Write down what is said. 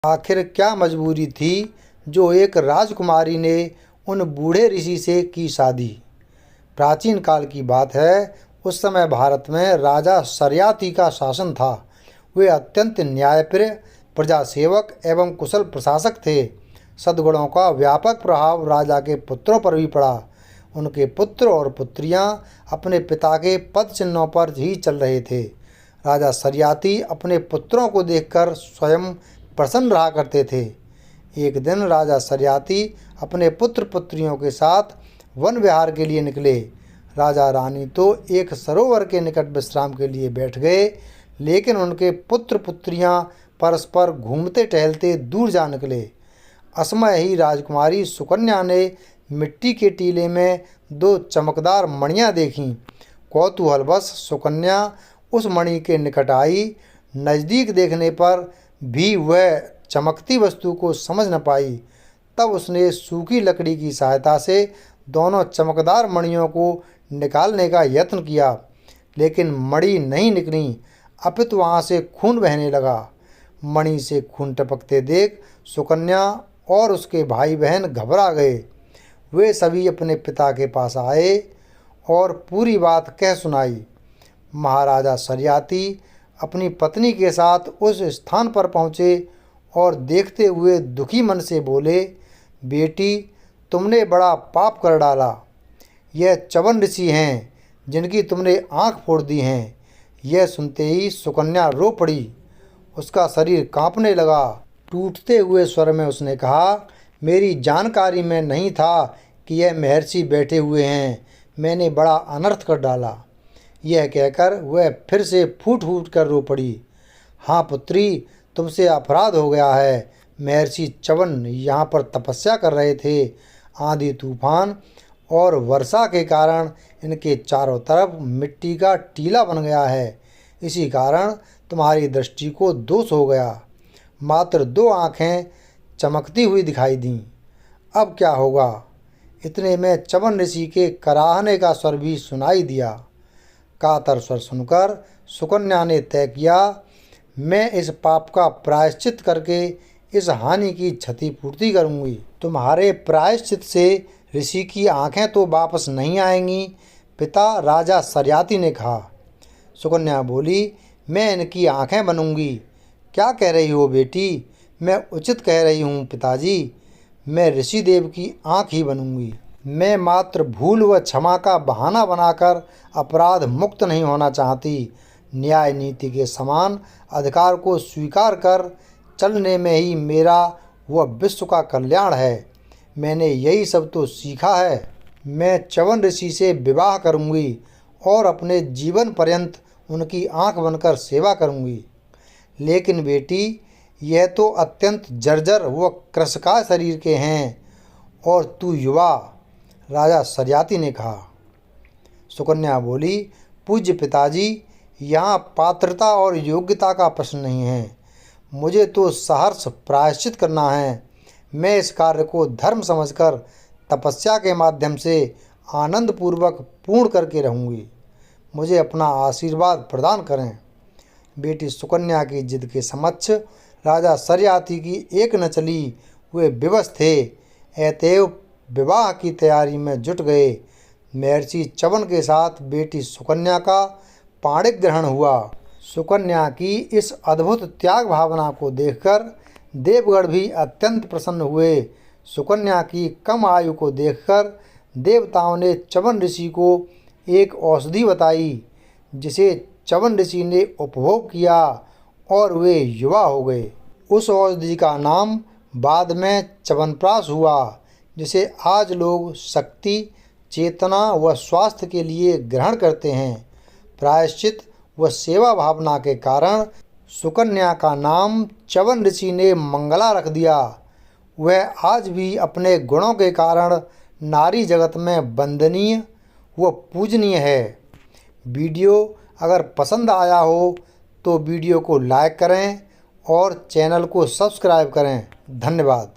आखिर क्या मजबूरी थी जो एक राजकुमारी ने उन बूढ़े ऋषि से की शादी। प्राचीन काल की बात है। उस समय भारत में राजा शर्याती का शासन था। वे अत्यंत न्यायप्रिय, प्रजासेवक एवं कुशल प्रशासक थे। सद्गुणों का व्यापक प्रभाव राजा के पुत्रों पर भी पड़ा। उनके पुत्र और पुत्रियां अपने पिता के पद चिन्हों पर ही चल रहे थे। राजा शर्याती अपने पुत्रों को देखकर स्वयं प्रसन्न रहा करते थे। एक दिन राजा शर्याती अपने पुत्र पुत्रियों के साथ वन विहार के लिए निकले। राजा रानी तो एक सरोवर के निकट विश्राम के लिए बैठ गए, लेकिन उनके पुत्र पुत्रियां परस्पर घूमते टहलते दूर जा निकले। असमय ही राजकुमारी सुकन्या ने मिट्टी के टीले में 2 चमकदार मणियां देखीं। कौतूहलवश सुकन्या उस मणि के निकट आई। नज़दीक देखने पर भी वह चमकती वस्तु को समझ न पाई। तब उसने सूखी लकड़ी की सहायता से दोनों चमकदार मणियों को निकालने का यत्न किया, लेकिन मणि नहीं निकली, अपितु वहाँ से खून बहने लगा। मणि से खून टपकते देख सुकन्या और उसके भाई बहन घबरा गए। वे सभी अपने पिता के पास आए और पूरी बात कह सुनाई। महाराजा शर्याती अपनी पत्नी के साथ उस स्थान पर पहुँचे और देखते हुए दुखी मन से बोले, बेटी, तुमने बड़ा पाप कर डाला। यह च्यवन ऋषि हैं जिनकी तुमने आँख फोड़ दी हैं। यह सुनते ही सुकन्या रो पड़ी। उसका शरीर कांपने लगा। टूटते हुए स्वर में उसने कहा, मेरी जानकारी में नहीं था कि यह महर्षि बैठे हुए हैं। मैंने बड़ा अनर्थ कर डाला। यह कहकर वह फिर से फूट फूट कर रो पड़ी। हाँ पुत्री, तुमसे अपराध हो गया है। महर्षि च्यवन यहाँ पर तपस्या कर रहे थे। आंधी तूफान और वर्षा के कारण इनके चारों तरफ मिट्टी का टीला बन गया है। इसी कारण तुम्हारी दृष्टि को दोष हो गया। मात्र 2 आँखें चमकती हुई दिखाई दीं। अब क्या होगा? इतने में च्यवन ऋषि के कराहने का स्वर भी सुनाई दिया। कातर स्वर सुनकर सुकन्या ने तय किया, मैं इस पाप का प्रायश्चित करके इस हानि की क्षतिपूर्ति करूंगी। तुम्हारे प्रायश्चित से ऋषि की आंखें तो वापस नहीं आएंगी, पिता राजा शर्याती ने कहा। सुकन्या बोली, मैं इनकी आंखें बनूंगी। क्या कह रही हो बेटी? मैं उचित कह रही हूँ पिताजी। मैं ऋषिदेव की आंख ही बनूंगी। मैं मात्र भूल व क्षमा का बहाना बनाकर अपराध मुक्त नहीं होना चाहती। न्याय नीति के समान अधिकार को स्वीकार कर चलने में ही मेरा व विश्व का कल्याण है। मैंने यही सब तो सीखा है। मैं च्यवन ऋषि से विवाह करूंगी और अपने जीवन पर्यंत उनकी आंख बनकर सेवा करूंगी। लेकिन बेटी, यह तो अत्यंत जर्जर व कृशकाय शरीर के हैं और तू युवा, राजा शर्याती ने कहा। सुकन्या बोली, पूज्य पिताजी, यहाँ पात्रता और योग्यता का प्रश्न नहीं है। मुझे तो सहर्ष प्रायश्चित करना है। मैं इस कार्य को धर्म समझकर तपस्या के माध्यम से आनंदपूर्वक पूर्ण करके रहूँगी। मुझे अपना आशीर्वाद प्रदान करें। बेटी सुकन्या की जिद के समक्ष राजा शर्याती की एक न चली। वे विवश थे। अतएव विवाह की तैयारी में जुट गए। महर्षि च्यवन के साथ बेटी सुकन्या का पाणिक ग्रहण हुआ। सुकन्या की इस अद्भुत त्याग भावना को देखकर देवगण भी अत्यंत प्रसन्न हुए। सुकन्या की कम आयु को देखकर देवताओं ने च्यवन ऋषि को एक औषधि बताई, जिसे च्यवन ऋषि ने उपभोग किया और वे युवा हो गए। उस औषधि का नाम बाद में च्यवनप्राश हुआ, जिसे आज लोग शक्ति, चेतना व स्वास्थ्य के लिए ग्रहण करते हैं। प्रायश्चित व सेवा भावना के कारण सुकन्या का नाम च्यवन ऋषि ने मंगला रख दिया। वह आज भी अपने गुणों के कारण नारी जगत में वंदनीय व पूजनीय है। वीडियो अगर पसंद आया हो तो वीडियो को लाइक करें और चैनल को सब्सक्राइब करें। धन्यवाद।